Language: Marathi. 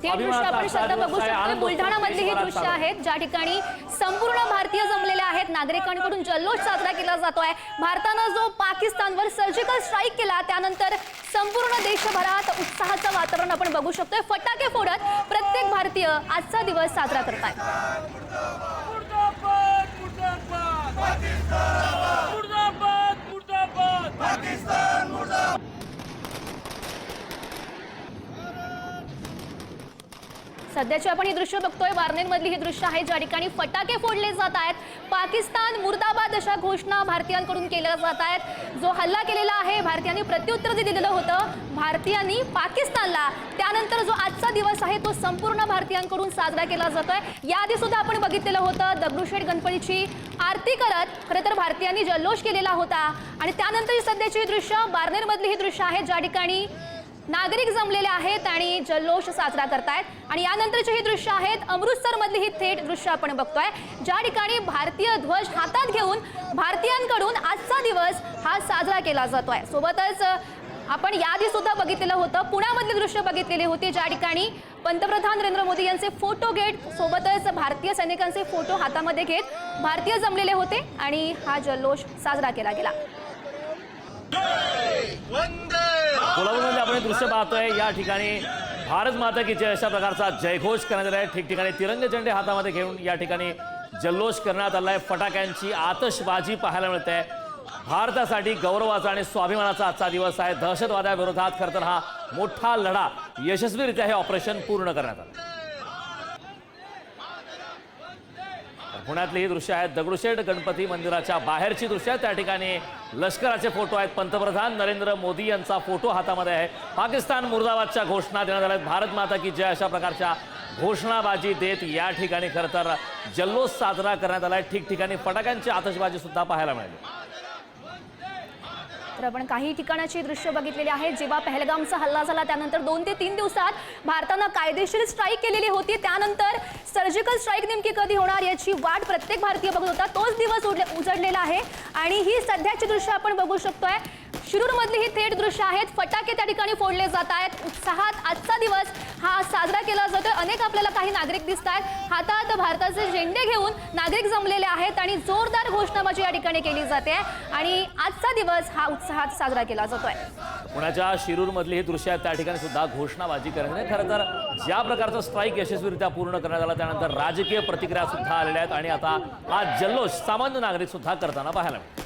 हे दृश्य आपण सध्या बघू शकतो। बुलढाणामधली ही दृश्य आहेत ज्या ठिकाणी संपूर्ण भारतीय जमलेले आहेत। नागरिकांकडून जल्लोष साजरा केला जातोय। भारतानं जो पाकिस्तानवर सर्जिकल स्ट्राईक केला त्यानंतर संपूर्ण देशभरात उत्साहाचं वातावरण आपण बघू शकतोय। फटाके फोडत प्रत्येक भारतीय आजचा दिवस साजरा करतायत। सध्याची आपण ही दृश्य बघतोय। वारणेमधली ही दृश्य आहे ज्या ठिकाणी फटाके फोडले जात आहेत। पाकिस्तान मुर्दाबाद अशा घोषणा भारतीयांकडून केल्या जात आहेत। जो हल्ला केलेला आहे भारतीयांनी प्रत्युत्तर जे दिलेलं होतं भारतीयांनी पाकिस्तानला, त्यानंतर जो आजचा दिवस आहे तो संपूर्ण भारतीयांकडून साजरा केला जातोय। याआधी सुद्धा आपण बघितलेलं होतं दगडूशेठ गणपतीची आरती करत खरं तर भारतीयांनी जल्लोष केलेला होता। आणि त्यानंतर सध्याची ही दृश्य बार्नेरमधली ही दृश्य आहे ज्या ठिकाणी नागरिक जमलेले आहेत आणि जल्लोष साजरा करतायत। आणि यानंतरची ही दृश्य आहेत अमृतसर मधली ही थेट दृश्य आपण बघतोय ज्या ठिकाणी भारतीय ध्वज हातात घेऊन भारतीयांकडून आजचा दिवस हा साजरा केला जातोय। सोबतच आपण याआधी सुद्धा बघितलेलं होतं पुण्यामधली दृश्य बघितलेली होती ज्या ठिकाणी पंतप्रधान नरेंद्र मोदी यांचे फोटो घेत सोबतच भारतीय सैनिकांचे फोटो हातामध्ये घेत भारतीय जमलेले होते आणि हा जल्लोष साजरा केला गेला। कोल्हापूरमध्ये आपण दृश्य पाहतोय। या ठिकाणी भारत माता की जय अशा प्रकारचा जयघोष करण्यात आलाय। ठिकठिकाणी तिरंगे झेंडे हातामध्ये घेऊन या ठिकाणी जल्लोष करण्यात आलाय। फटाक्यांची आतषबाजी पाहायला मिळते। भारतासाठी गौरवाचा आणि स्वाभिमानाचा आजचा दिवस आहे। दहशतवादाविरोधात खरं तर हा मोठा लढा यशस्वीरित्या हे ऑपरेशन पूर्ण करण्यात आलं। पुण्यातली ही दृश्य आहेत दगडूशेठ गणपती मंदिराच्या बाहेरची दृश्य आहेत। त्या ठिकाणी लष्कराचे फोटो आहेत। पंतप्रधान नरेंद्र मोदी यांचा फोटो हातामध्ये आहे। पाकिस्तान मुर्दाबादच्या घोषणा देण्यात आल्या। भारत माता की जय अशा प्रकारच्या घोषणाबाजी देत या ठिकाणी खरं तर जल्लोष साजरा करण्यात आलाय। ठिकठिकाणी फटाक्यांची आतषबाजी सुद्धा पाहायला मिळाली। तर आपण काही ठिकाणाची दृश्य बघितलेली आहेत। जेव्हा पहलगामचा हल्ला झाला त्यानंतर 2 ते 3 दिवसात भारतानं कायदेशीर स्ट्राईक केलेली होती। त्यानंतर सर्जिकल स्ट्राईक नेमकी कधी होणार याची वाट प्रत्येक भारतीय बघत होता। तोच दिवस उजडलेला आहे आणि ही सध्याची दृश्य आपण बघू शकतोय। शिरूरमधली ही थेट दृश्य आहेत। फटाके त्या ठिकाणी फोडले जात आहेत। उत्साहात आजचा दिवस हा साजरा केला जातोय। अनेक आपल्याला काही नागरिक दिसत आहेत हातात भारताचे झेंडे घेऊन नागरिक जमलेले आहेत आणि जोरदार घोषणाबाजी या ठिकाणी केली जाते आणि आजचा दिवस हा उत्साहात साजरा केला जातोय। पुण्याच्या शिरूरमधली ही दृश्य आहेत। त्या ठिकाणी सुद्धा घोषणाबाजी करण्यात खरं तर ज्या प्रकारचा स्ट्राईक यशस्वीरित्या पूर्ण करण्यात आला त्यानंतर राजकीय प्रतिक्रिया सुद्धा आलेल्या आहेत आणि आता हा जल्लोष सामान्य नागरिक सुद्धा करताना पाहायला मिळतो।